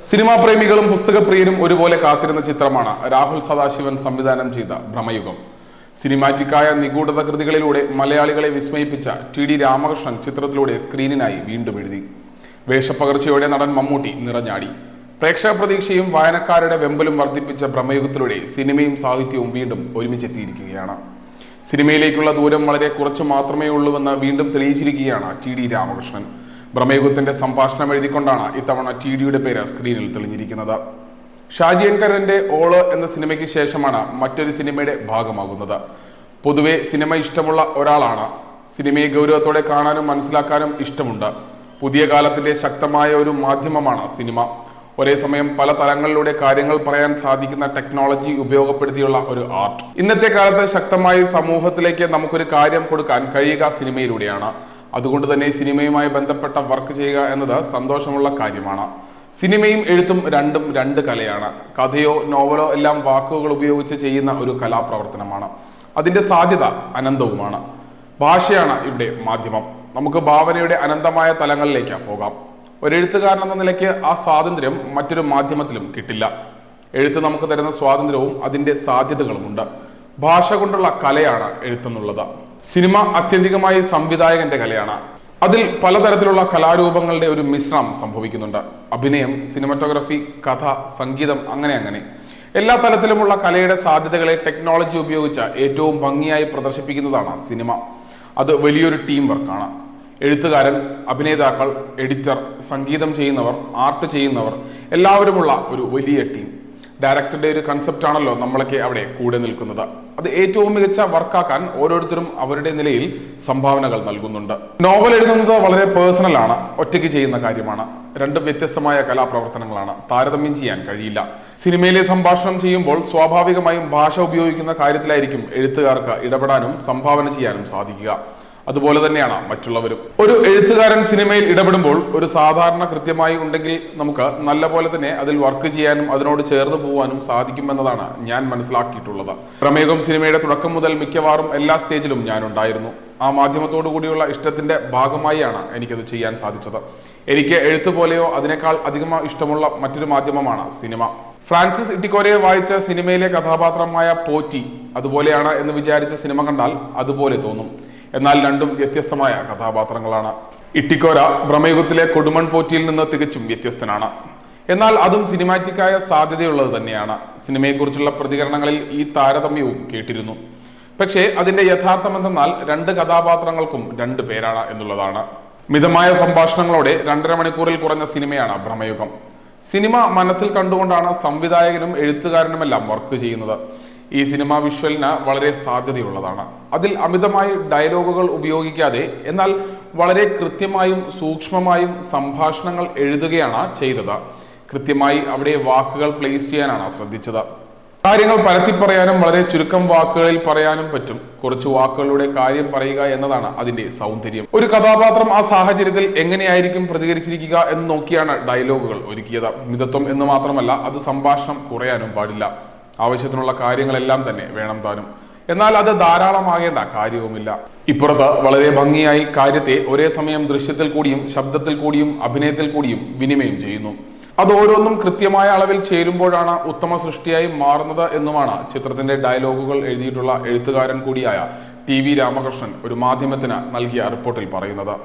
Cinema പ്രേമികളും പുസ്തകപ്രിയരും ഒരുപോലെ കാത്തിരുന്ന ചിത്രമാണ് രാഹുൽ സദാശിവൻ സംവിധാനം ചെയ്ത ഭ്രമയുഗം. സിനിമാറ്റിക്കായ നിഗൂഢത കൃതികളിലൂടെ മലയാളികളെ വിസ്മയിപ്പിച്ച ടി.ഡി. രാമകൃഷ്ണൻ ചിത്രത്തിലൂടെ സ്ക്രീനിനായി വീണ്ടും എഴുതി. വേഷപ്പകർച്ചയോടെ നടൻ മമ്മൂട്ടി നിറഞ്ഞാടി. പ്രേക്ഷക പ്രതീക്ഷയും വായനക്കാരുടെ വെമ്പലും വർദ്ധിപ്പിച്ച ഭ്രമയുഗത്തിലൂടെ സിനിമയും സാഹിത്യവും വീണ്ടും ഒരുമിച്ചെത്തിയിരിക്കുകയാണ്. സിനിമയിലേക്കുള്ള ദൂരം വളരെ കുറച്ചു മാത്രമേ ഉള്ളൂവെന്ന് വീണ്ടും തെളിയിച്ചിരിക്കുകയാണ് ടി.ഡി. രാമകൃഷ്ണൻ. ഭ്രമയുഗത്തിന്റെ സംഭാഷണം എഴുതിക്കൊണ്ടാണ് ഇത്തവണ ടി.ഡിയുടെ പേര് സ്ക്രീനിൽ തെളിഞ്ഞിരിക്കുന്നത്. ഷാജി എൻ കരുണിന്റെ ഓള് എന്ന സിനിമയ്ക്ക് ശേഷമാണ് മറ്റൊരു സിനിമയുടെ ഭാഗമാകുന്നത്. പൊതുവെ സിനിമ ഇഷ്ടമുള്ള ഒരാളാണ്. സിനിമയെ ഗൗരവത്തോടെ കാണാനും മനസ്സിലാക്കാനും ഇഷ്ടമുണ്ട്. പുതിയ കാലത്തിന്റെ ശക്തമായ ഒരു മാധ്യമമാണ് സിനിമ. ഒരേ സമയം പല തലങ്ങളിലൂടെ കാര്യങ്ങൾ പറയാൻ സാധിക്കുന്ന ടെക്നോളജി ഉപയോഗപ്പെടുത്തിയുള്ള ഒരു ആർട്ട്. ഇന്നത്തെ കാലത്ത് ശക്തമായി സമൂഹത്തിലേക്ക് നമുക്കൊരു കാര്യം കൊടുക്കാൻ കഴിയുക സിനിമയിലൂടെയാണ്. അതുകൊണ്ട് തന്നെ സിനിമയുമായി ബന്ധപ്പെട്ട വർക്ക് ചെയ്യുക എന്നത് സന്തോഷമുള്ള കാര്യമാണ്. സിനിമയും എഴുത്തും രണ്ടും രണ്ട് കലയാണ്. കഥയോ നോവലോ എല്ലാം വാക്കുകൾ ഉപയോഗിച്ച് ചെയ്യുന്ന ഒരു കലാപ്രവർത്തനമാണ്. അതിന്റെ സാധ്യത അനന്തവുമാണ്. ഭാഷയാണ് ഇവിടെ മാധ്യമം. നമുക്ക് ഭാവനയുടെ അനന്തമായ തലങ്ങളിലേക്ക് പോകാം. ഒരു എഴുത്തുകാരൻ എന്ന നിലയ്ക്ക് ആ സ്വാതന്ത്ര്യം മറ്റൊരു മാധ്യമത്തിലും കിട്ടില്ല. എഴുത്ത് നമുക്ക് തരുന്ന സ്വാതന്ത്ര്യവും അതിന്റെ സാധ്യതകളുമുണ്ട്. ഭാഷ കൊണ്ടുള്ള കലയാണ് എഴുത്തെന്നുള്ളത്. സിനിമ ആത്യന്തികമായി സംവിധായകന്റെ കലയാണ്. അതിൽ പലതരത്തിലുള്ള കലാരൂപങ്ങളുടെ ഒരു മിശ്രണം സംഭവിക്കുന്നുണ്ട്. അഭിനയം, സിനിമാറ്റോഗ്രഫി, കഥ, സംഗീതം, അങ്ങനെ എല്ലാ തലത്തിലുമുള്ള കലയുടെ സാധ്യതകളെ ടെക്നോളജി ഉപയോഗിച്ച് ഏറ്റവും ഭംഗിയായി പ്രദർശിപ്പിക്കുന്നതാണ് സിനിമ. അത് വലിയൊരു ടീം വർക്കാണ്. എഴുത്തുകാരൻ, അഭിനേതാക്കൾ, എഡിറ്റർ, സംഗീതം ചെയ്യുന്നവർ, ആർട്ട് ചെയ്യുന്നവർ എല്ലാവരുമുള്ള ഒരു വലിയ ടീം. ഡയറക്ടറുടെ ഒരു കൺസെപ്റ്റ് ആണല്ലോ നമ്മളൊക്കെ അവിടെ കൂടെ നിൽക്കുന്നത്. അത് ഏറ്റവും മികച്ച വർക്കാക്കാൻ ഓരോരുത്തരും അവരുടെ നിലയിൽ സംഭാവനകൾ നൽകുന്നുണ്ട്. നോവൽ എഴുതുന്നത് വളരെ പേഴ്സണൽ ആണ്. ഒറ്റയ്ക്ക് ചെയ്യുന്ന കാര്യമാണ്. രണ്ടും വ്യത്യസ്തമായ കലാപ്രവർത്തനങ്ങളാണ്. താരതമ്യം ചെയ്യാൻ കഴിയില്ല. സിനിമയിലെ സംഭാഷണം ചെയ്യുമ്പോൾ സ്വാഭാവികമായും ഭാഷ ഉപയോഗിക്കുന്ന കാര്യത്തിലായിരിക്കും എഴുത്തുകാർക്ക് ഇടപെടാനും സംഭാവന ചെയ്യാനും സാധിക്കുക. അതുപോലെ തന്നെയാണ് മറ്റുള്ളവരും. ഒരു എഴുത്തുകാരൻ സിനിമയിൽ ഇടപെടുമ്പോൾ ഒരു സാധാരണ കൃത്യമായി ഉണ്ടെങ്കിൽ നമുക്ക് നല്ല പോലെ തന്നെ അതിൽ വർക്ക് ചെയ്യാനും അതിനോട് ചേർന്ന് പോകാനും സാധിക്കുമെന്നതാണ് ഞാൻ മനസ്സിലാക്കിയിട്ടുള്ളത്. ഭ്രമയുഗം സിനിമയുടെ തുടക്കം മുതൽ മിക്കവാറും എല്ലാ സ്റ്റേജിലും ഞാൻ ഉണ്ടായിരുന്നു. ആ മാധ്യമത്തോടു കൂടിയുള്ള ഇഷ്ടത്തിന്റെ ഭാഗമായാണ് എനിക്കത് ചെയ്യാൻ സാധിച്ചത്. എനിക്ക് എഴുത്ത് പോലെയോ അതിനേക്കാൾ അധികം ഇഷ്ടമുള്ള മറ്റൊരു മാധ്യമമാണ് സിനിമ. ഫ്രാൻസിസ് ഇട്ടിക്കോരയെ വായിച്ച സിനിമയിലെ കഥാപാത്രമായ പോറ്റി അതുപോലെയാണ് എന്ന് വിചാരിച്ച സിനിമ കണ്ടാൽ അതുപോലെ തോന്നും. എന്നാൽ രണ്ടും വ്യത്യസ്തമായ കഥാപാത്രങ്ങളാണ്. ഇട്ടിക്കോര ഭ്രമയുഗത്തിലെ കൊടുമൺ പോറ്റിയിൽ നിന്ന് തികച്ചും വ്യത്യസ്തനാണ്. എന്നാൽ അതും സിനിമാറ്റിക്കായ സാധ്യതയുള്ളത് തന്നെയാണ്. സിനിമയെക്കുറിച്ചുള്ള പ്രതികരണങ്ങളിൽ ഈ താരതമ്യവും കേട്ടിരുന്നു. പക്ഷേ അതിന്റെ യഥാർത്ഥം എന്തെന്നാൽ രണ്ട് കഥാപാത്രങ്ങൾക്കും രണ്ട് പേരാണ് എന്നുള്ളതാണ്. മിതമായ സംഭാഷണങ്ങളോടെ 2.5 മണിക്കൂറിൽ കുറഞ്ഞ സിനിമയാണ് ഭ്രമയുഗം. സിനിമ മനസ്സിൽ കണ്ടുകൊണ്ടാണ് സംവിധായകനും എഴുത്തുകാരനുമെല്ലാം വർക്ക് ചെയ്യുന്നത്. ഈ സിനിമ വിഷ്വലിന് വളരെ സാധ്യതയുള്ളതാണ്. അതിൽ അമിതമായി ഡയലോഗുകൾ ഉപയോഗിക്കാതെ എന്നാൽ വളരെ കൃത്യമായും സൂക്ഷ്മമായും സംഭാഷണങ്ങൾ എഴുതുകയാണ് ചെയ്തത്. കൃത്യമായി അവിടെ വാക്കുകൾ പ്ലേസ് ചെയ്യാനാണ് ശ്രദ്ധിച്ചത്. കാര്യങ്ങൾ പരത്തി പറയാനും വളരെ ചുരുക്കം വാക്കുകളിൽ പറയാനും പറ്റും. കുറച്ച് വാക്കുകളിലൂടെ കാര്യം പറയുക എന്നതാണ് അതിന്റെ സൗന്ദര്യം. ഒരു കഥാപാത്രം ആ സാഹചര്യത്തിൽ എങ്ങനെയായിരിക്കും പ്രതികരിച്ചിരിക്കുക എന്ന് നോക്കിയാണ് ഡയലോഗുകൾ ഒരുക്കിയത്. മിതത്വം എന്ന് മാത്രമല്ല, അത് സംഭാഷണം കുറയാനും പാടില്ല. ആവശ്യത്തിനുള്ള കാര്യങ്ങളെല്ലാം തന്നെ വേണം താനും. എന്നാൽ അത് ധാരാളമാകേണ്ട കാര്യവുമില്ല. ഇപ്പുറത്ത് വളരെ ഭംഗിയായി കാര്യത്തെ ഒരേ സമയം ദൃശ്യത്തിൽ കൂടിയും ശബ്ദത്തിൽ കൂടിയും അഭിനയത്തിൽ കൂടിയും വിനിമയം ചെയ്യുന്നു. അത് ഓരോന്നും കൃത്യമായ അളവിൽ ചേരുമ്പോഴാണ് ഉത്തമ സൃഷ്ടിയായി മാറുന്നത് എന്നുമാണ് ചിത്രത്തിന്റെ ഡയലോഗുകൾ എഴുതിയിട്ടുള്ള എഴുത്തുകാരൻ കൂടിയായ ടി.വി. രാമകൃഷ്ണൻ ഒരു മാധ്യമത്തിന് നൽകിയ റിപ്പോർട്ടിൽ പറയുന്നത്.